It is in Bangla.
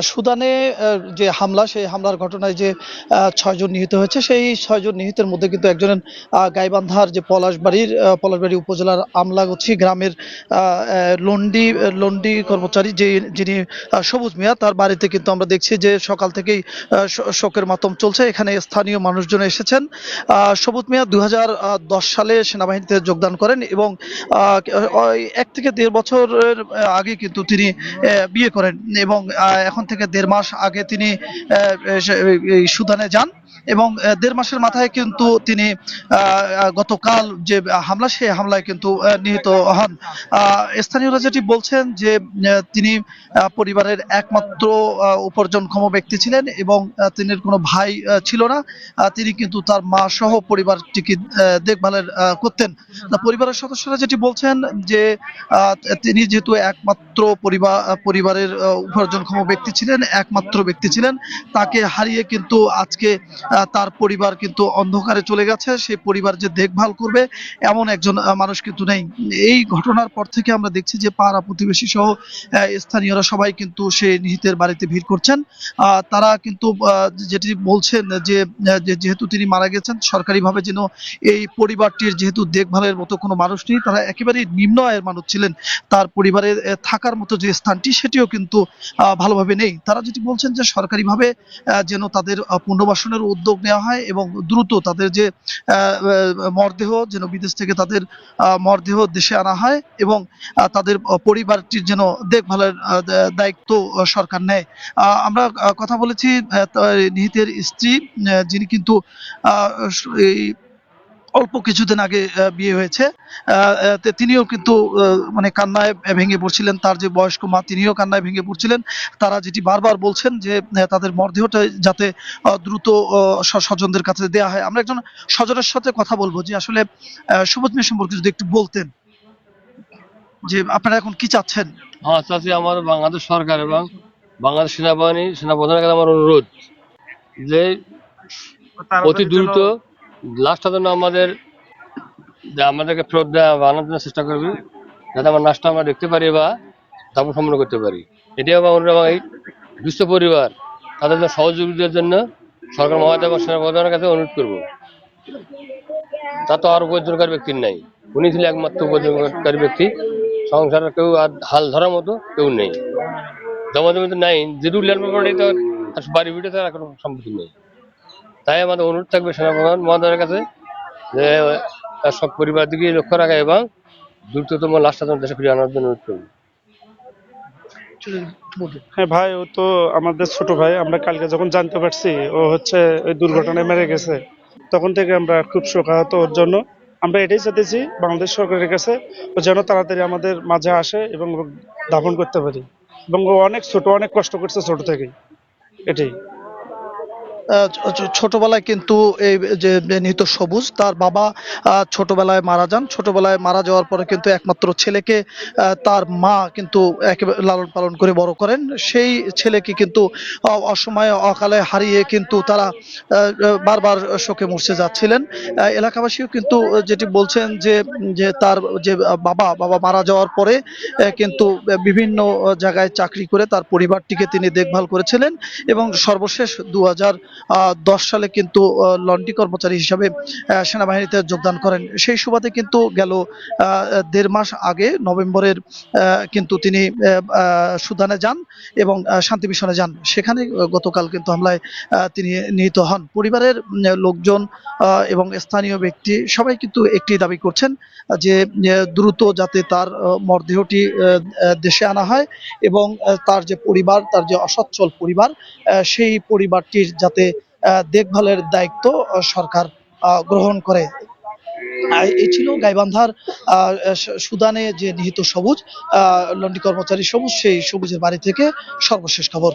সুদানে যে হামলা, সেই হামলার ঘটনায় যে ৬ জন নিহত হয়েছে, সেই ৬ জন নিহতের মধ্যে কিন্তু একজনের গাইবান্ধার যে পলাশবাড়ি উপজেলার আমলাগছি গ্রামের লন্ডি লন্ডি কর্মচারী যিনি সবুজ মিয়া, তার বাড়িতে কিন্তু আমরা দেখছি যে সকাল থেকেই শোকের মাতম চলছে। এখানে স্থানীয় মানুষজন এসেছেন। সবুজ মিয়া ২০১০ সালে সেনাবাহিনীতে যোগদান করেন এবং ১ থেকে ১.৫ বছরের আগে কিন্তু তিনি বিয়ে করেন এবং এখন থেকে ১.৫ মাস আগে তিনি এই সুদানে যান এবং ১.৫ মাসের মাথায় কিন্তু তিনি গতকাল যে হামলা, সেই হামলায় কিন্তু নিহত হন। স্থানীয়রা যেটি বলছেন যে তিনি পরিবারের একমাত্র উপার্জনক্ষম ব্যক্তি ছিলেন এবং তিনি কোনো ভাই ছিল না। তিনি কিন্তু তার মা সহ পরিবারটিকে দেখভালের করতেন। পরিবারের সদস্যরা যেটি বলছেন যে তিনি যেহেতু একমাত্র পরিবারের উপার্জনক্ষম ব্যক্তি ছিলেন, একমাত্র ব্যক্তি ছিলেন, তাকে হারিয়ে কিন্তু আজকে তার পরিবার কিন্তু অন্ধকারে চলে গেছে। সেই পরিবার যে দেখভাল করবে এমন একজন মানুষ কিন্তু নেই। এই ঘটনার পর থেকে আমরা দেখছি যে পাড়া প্রতিবেশী সহ স্থানীয়রা সবাই কিন্তু সেই নিহতের বাড়িতে ভিড় করছেন। তারা কিন্তু যেটি বলছেন যে যেহেতু তিনি মারা গেছেন, সরকারিভাবে যেন এই পরিবারটির যেহেতু দেখভালের মতো কোনো মানুষ নেই, তারা একেবারেই নিম্ন আয়ের মানুষ ছিলেন, তার পরিবারের থাকার মতো যে স্থানটি সেটিও কিন্তু ভালোভাবে নেই। তারা যেটি বলছেন যে সরকারিভাবে যেন তাদের পুনর্বাসনের উদ্যোগ নেওয়া হয় এবং দ্রুত তাদের যে মরদেহ যেন বিদেশ থেকে তাদের মরদেহ দেশে আনা হয় এবং তাদের পরিবারটির যেন দেখভালের দায়িত্ব সরকার নেয়। আমরা কথা বলেছি নিহতের স্ত্রী, যিনি কিন্তু এই অল্প কিছুদিন আগে বিয়ে হয়েছে। তিনিও কিন্তু মানে কান্নায় ভেঙে পড়ছিলেন। তার যে বয়স্ক মা, তিনিও কান্নায় ভেঙে পড়ছিলেন। তারা যেটি বারবার বলছেন যে তাদের মরদেহটা যাতে দ্রুত স্বজনদের কাছে দেয়া হয়। আমরা একজন স্বজনের সাথে কথা বলবো যে আসলে সবুজ মিয়া সম্পর্কে যদি একটু বলতেন যে আপনারা এখন কি চাচ্ছেন? হ্যাঁ চাচ্ছি, আমার বাংলাদেশ সরকার এবং বাংলাদেশ সেনাপ্রধানের কাছে আমার অনুরোধ যে অতি দ্রুত লাশটা যেন আমাদেরকে ফেরত আনার জন্য চেষ্টা করবে, যাতে আমার লাশটা আমরা দেখতে পারি বা দাপন সম্পন্ন করতে পারি। এটাই আমার অনুরোধ। এই দুস্থ পরিবার তাদের সহযোগিতার জন্য সরকার মহোদয় এবং সেনাপ্রধানের কাছে অনুরোধ করবো। তা তো আর উপার্জনকারী ব্যক্তির নাই, উনি ছিলেন একমাত্র উপার্জনকারী ব্যক্তি। সংসারের কেউ আর হাল ধরার মতো কেউ নেই, জমা জমি তো নাই, যেটুকু ল্যান্ড প্রপার্টি তো বাড়ি ভিটে তার এখন সম্পত্তি নেই। তাই আমাদের অনুরোধ থাকবে সেনাপ্রধান মহোদয়ের কাছে যে তার সব পরিবার দিকে লক্ষ্য রাখা এবং দ্রুততম লাশটা দেশে ফিরিয়ে আনার জন্য অনুরোধ করবে। হ্যাঁ ভাই, ও তো আমাদের ছোট ভাই। আমরা কালকে যখন জানতে পারছি ও হচ্ছে ওই দুর্ঘটনায় মেরে গেছে, তখন থেকে আমরা খুব শোকাহত ওর জন্য। আমরা এটাই চাইতেছি বাংলাদেশ সরকারের কাছে, ও যেন তাড়াতাড়ি আমাদের মাঝে আসে এবং দাফন করতে পারি। এবং ও অনেক ছোট, অনেক কষ্ট করছে ছোট থেকেই, এটাই। ছোটবেলায় কিন্তু এই যে নিহত সবুজ, তার বাবা ছোটবেলায় মারা যান। ছোটবেলায় মারা যাওয়ার পরে কিন্তু একমাত্র ছেলেকে তার মা কিন্তু একেবারে লালন পালন করে বড় করেন। সেই ছেলেকে কিন্তু অসময়ে অকালে হারিয়ে কিন্তু তারা বারবার শোকে মরছে যাচ্ছিলেন। এলাকাবাসীও কিন্তু যেটি বলছেন যে যে তার যে বাবা মারা যাওয়ার পরে কিন্তু বিভিন্ন জায়গায় চাকরি করে তার পরিবারটিকে তিনি দেখভাল করেছিলেন এবং সর্বশেষ ২০১০ সালে কিন্তু লন্ডি কর্মচারী হিসাবে সেনাবাহিনীতে যোগদান করেন। সেই সুবাদে কিন্তু গেল ১.৫ মাস আগে নভেম্বরের কিন্তু তিনি সুদানে যান এবং শান্তি মিশনে যান। সেখানে গতকাল কিন্তু হামলায় তিনি নিহত হন। পরিবারের লোকজন এবং স্থানীয় ব্যক্তি সবাই কিন্তু একটি দাবি করছেন যে দ্রুত যাতে তার মরদেহটি দেশে আনা হয় এবং তার যে পরিবার, তার যে অসচ্ছল পরিবার, সেই পরিবারটির যাতে দেখভালের দায়িত্ব সরকার গ্রহণ করে। এই ছিল গাইবান্ধার সুদানে যে নিহত সবুজ, লন্ডি কর্মচারী সবুজ, সেই সবুজের বাড়ি থেকে সর্বশেষ খবর।